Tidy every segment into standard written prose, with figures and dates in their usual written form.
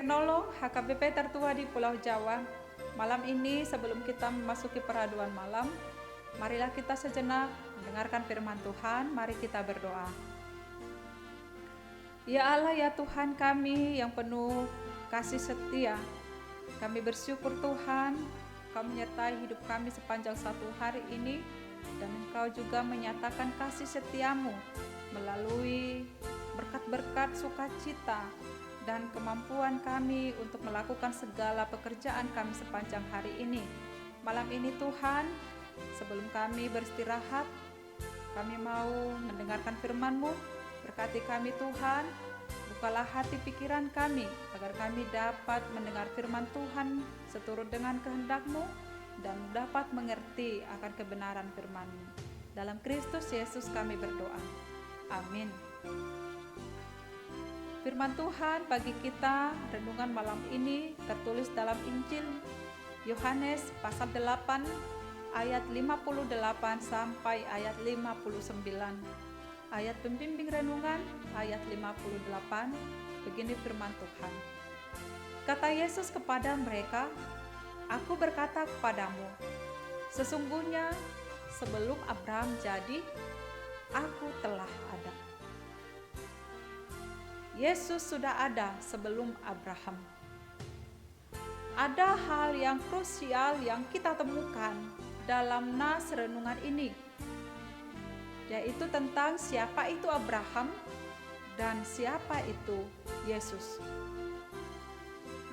penolong HKBP tertua di Pulau Jawa. Malam ini sebelum kita memasuki peraduan malam, marilah kita sejenak mendengarkan firman Tuhan. Mari kita berdoa. Ya Allah, ya Tuhan kami yang penuh kasih setia, kami bersyukur Tuhan, Kau menyertai hidup kami sepanjang satu hari ini, dan Engkau juga menyatakan kasih setiamu melalui berkat-berkat sukacita dan kemampuan kami untuk melakukan segala pekerjaan kami sepanjang hari ini. Malam ini Tuhan, sebelum kami beristirahat, kami mau mendengarkan firman-Mu. Berkati kami Tuhan, bukalah hati pikiran kami agar kami dapat mendengar firman Tuhan seturut dengan kehendak-Mu dan dapat mengerti akan kebenaran firman-Mu. Dalam Kristus Yesus kami berdoa. Amin. Firman Tuhan bagi kita renungan malam ini tertulis dalam Injil Yohanes pasal 8 ayat 58 sampai ayat 59. Ayat pembimbing renungan ayat 58, begini firman Tuhan. Kata Yesus kepada mereka, "Aku berkata kepadamu, sesungguhnya sebelum Abraham jadi, Aku telah ada." Yesus sudah ada sebelum Abraham. Ada hal yang krusial yang kita temukan dalam nas renungan ini, yaitu tentang siapa itu Abraham dan siapa itu Yesus.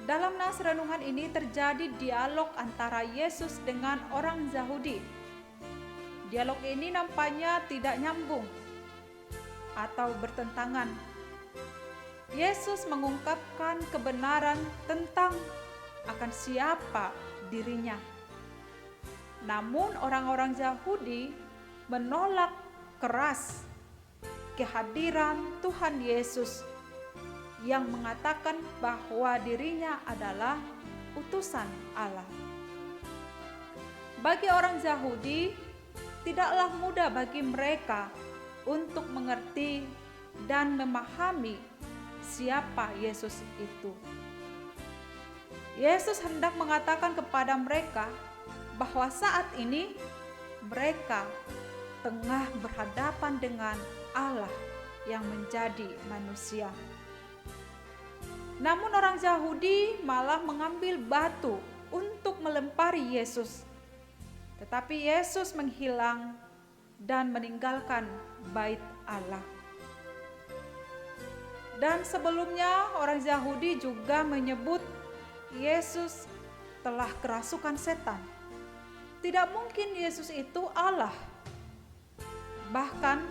Dalam nas renungan ini terjadi dialog antara Yesus dengan orang Yahudi. Dialog ini nampaknya tidak nyambung atau bertentangan. Yesus mengungkapkan kebenaran tentang akan siapa dirinya. Namun orang-orang Yahudi menolak keras kehadiran Tuhan Yesus yang mengatakan bahwa dirinya adalah utusan Allah. Bagi orang Yahudi, tidaklah mudah bagi mereka untuk mengerti dan memahami siapa Yesus itu. Yesus hendak mengatakan kepada mereka bahwa saat ini mereka tengah berhadapan dengan Allah yang menjadi manusia. Namun orang Yahudi malah mengambil batu untuk melempari Yesus. Tetapi Yesus menghilang dan meninggalkan bait Allah. Dan sebelumnya orang Yahudi juga menyebut Yesus telah kerasukan setan. Tidak mungkin Yesus itu Allah. Bahkan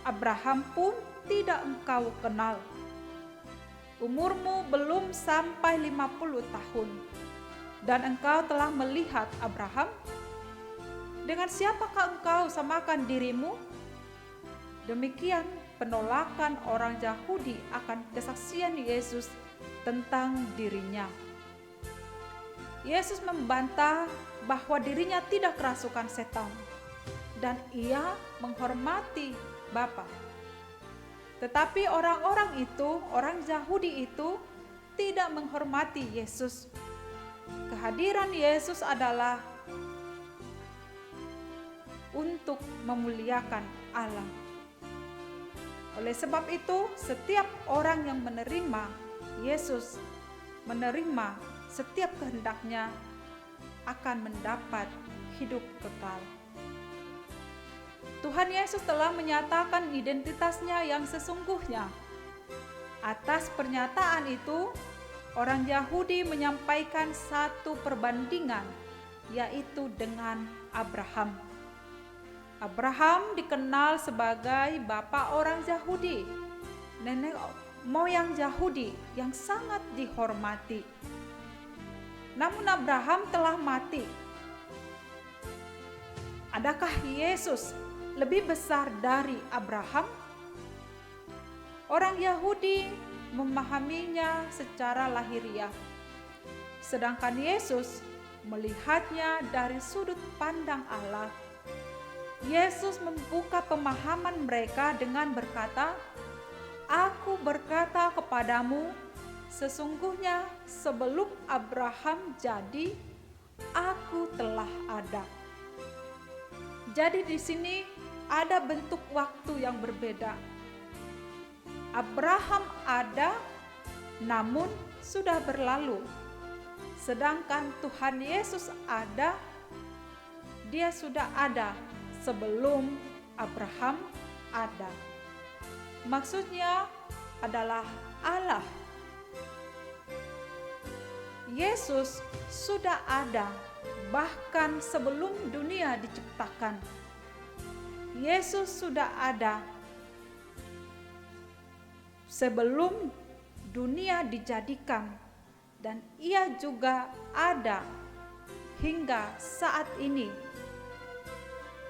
Abraham pun tidak engkau kenal. Umurmu belum sampai 50 tahun. Dan engkau telah melihat Abraham? Dengan siapakah engkau samakan dirimu? Demikian penolakan orang Yahudi akan kesaksian Yesus tentang dirinya. Yesus membantah bahwa dirinya tidak kerasukan setan dan ia menghormati Bapa. Tetapi orang-orang itu, orang Yahudi itu tidak menghormati Yesus. Kehadiran Yesus adalah untuk memuliakan Allah. Oleh sebab itu, setiap orang yang menerima Yesus, menerima setiap kehendaknya, akan mendapat hidup kekal. Tuhan Yesus telah menyatakan identitasnya yang sesungguhnya. Atas pernyataan itu, orang Yahudi menyampaikan satu perbandingan, yaitu dengan Abraham. Abraham dikenal sebagai bapa orang Yahudi, nenek moyang Yahudi yang sangat dihormati. Namun Abraham telah mati. Adakah Yesus lebih besar dari Abraham? Orang Yahudi memahaminya secara lahiriah, sedangkan Yesus melihatnya dari sudut pandang Allah. Yesus membuka pemahaman mereka dengan berkata, "Aku berkata kepadamu, Sesungguhnya sebelum Abraham jadi, aku telah ada. Jadi di sini ada bentuk waktu yang berbeda. Abraham ada, namun sudah berlalu. Sedangkan Tuhan Yesus ada, dia sudah ada sebelum Abraham ada. Maksudnya adalah Allah. Yesus sudah ada bahkan sebelum dunia diciptakan. Yesus sudah ada sebelum dunia dijadikan, dan ia juga ada hingga saat ini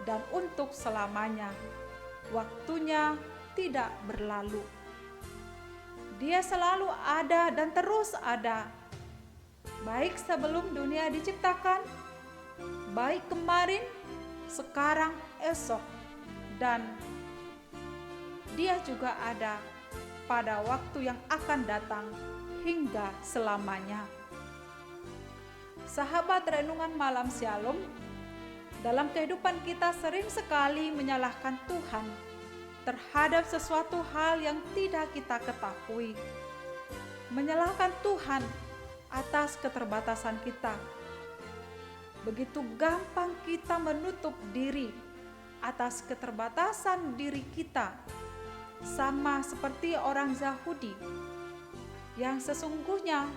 dan untuk selamanya. Waktunya tidak berlalu. Dia selalu ada dan terus ada, baik sebelum dunia diciptakan, baik kemarin, sekarang, esok, dan dia juga ada pada waktu yang akan datang hingga selamanya. Sahabat renungan malam Shalom, dalam kehidupan kita sering sekali menyalahkan Tuhan terhadap sesuatu hal yang tidak kita ketahui. Menyalahkan Tuhan atas keterbatasan kita. Begitu gampang kita menutup diri atas keterbatasan diri kita, sama seperti orang Yahudi yang sesungguhnya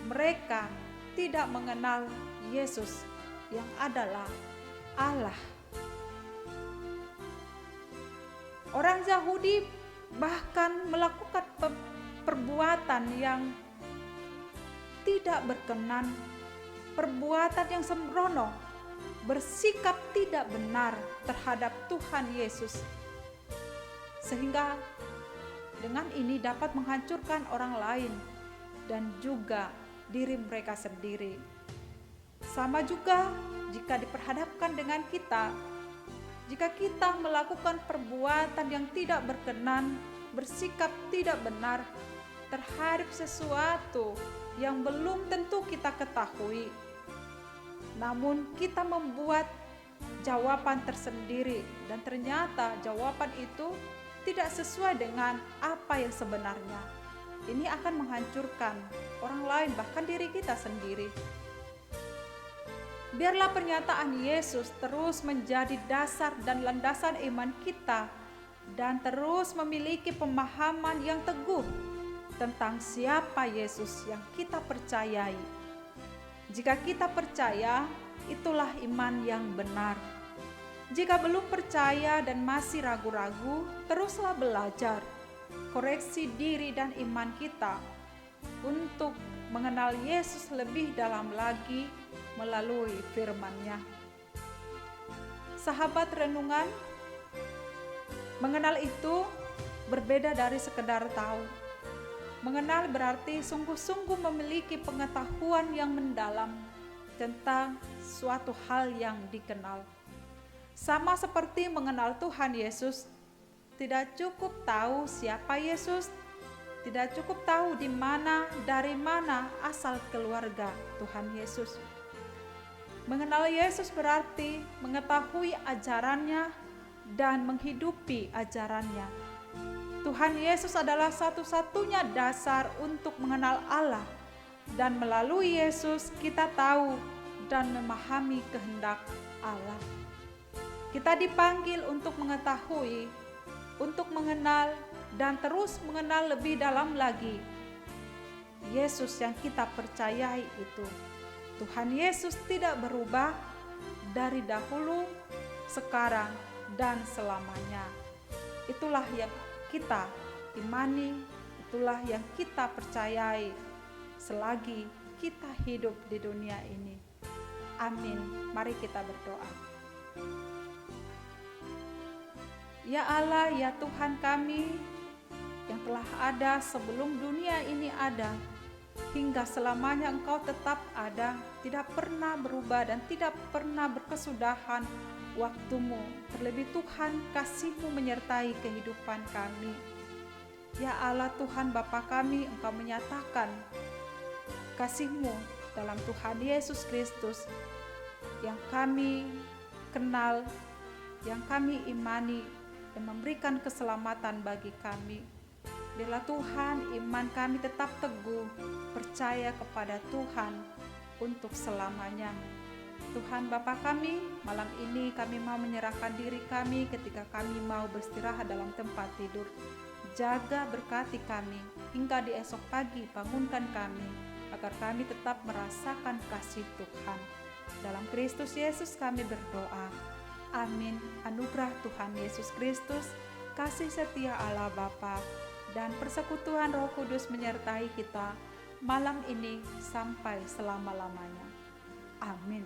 mereka tidak mengenal Yesus yang adalah Allah. Orang Yahudi bahkan melakukan perbuatan yang tidak berkenan, perbuatan yang sembrono, bersikap tidak benar terhadap Tuhan Yesus, sehingga dengan ini dapat menghancurkan orang lain dan juga diri mereka sendiri. Sama juga jika diperhadapkan dengan kita, jika kita melakukan perbuatan yang tidak berkenan, bersikap tidak benar terhadap sesuatu yang belum tentu kita ketahui, namun kita membuat jawaban tersendiri dan ternyata jawaban itu tidak sesuai dengan apa yang sebenarnya. Ini akan menghancurkan orang lain, bahkan diri kita sendiri. Biarlah pernyataan Yesus terus menjadi dasar dan landasan iman kita dan terus memiliki pemahaman yang teguh tentang siapa Yesus yang kita percayai. Jika kita percaya, itulah iman yang benar. Jika belum percaya dan masih ragu-ragu, teruslah belajar, koreksi diri dan iman kita untuk mengenal Yesus lebih dalam lagi melalui firman-Nya. Sahabat renungan, mengenal itu berbeda dari sekedar tahu. Mengenal berarti sungguh-sungguh memiliki pengetahuan yang mendalam tentang suatu hal yang dikenal. Sama seperti mengenal Tuhan Yesus, tidak cukup tahu siapa Yesus, tidak cukup tahu di mana, dari mana asal keluarga Tuhan Yesus. Mengenal Yesus berarti mengetahui ajarannya dan menghidupi ajarannya. Tuhan Yesus adalah satu-satunya dasar untuk mengenal Allah, dan melalui Yesus kita tahu dan memahami kehendak Allah. Kita dipanggil untuk mengetahui, untuk mengenal, dan terus mengenal lebih dalam lagi Yesus yang kita percayai itu. Tuhan Yesus tidak berubah dari dahulu, sekarang, dan selamanya. Itulah yang kita imani, itulah yang kita percayai selagi kita hidup di dunia ini. Amin. Mari kita berdoa. Ya Allah, ya Tuhan kami yang telah ada sebelum dunia ini ada, hingga selamanya Engkau tetap ada, tidak pernah berubah dan tidak pernah berkesudahan waktu-Mu. Terlebih Tuhan, kasih-Mu menyertai kehidupan kami. Ya Allah Tuhan Bapa kami, Engkau menyatakan kasih-Mu dalam Tuhan Yesus Kristus yang kami kenal, yang kami imani, dan memberikan keselamatan bagi kami. Biarlah Tuhan iman kami tetap teguh, percaya kepada Tuhan untuk selamanya. Tuhan Bapa kami, malam ini kami mau menyerahkan diri kami ketika kami mau beristirahat dalam tempat tidur. Jaga berkati kami hingga di esok pagi, bangunkan kami agar kami tetap merasakan kasih Tuhan. Dalam Kristus Yesus kami berdoa. Amin. Anugerah Tuhan Yesus Kristus, kasih setia Allah Bapa, dan persekutuan Roh Kudus menyertai kita malam ini sampai selama-lamanya. Amin.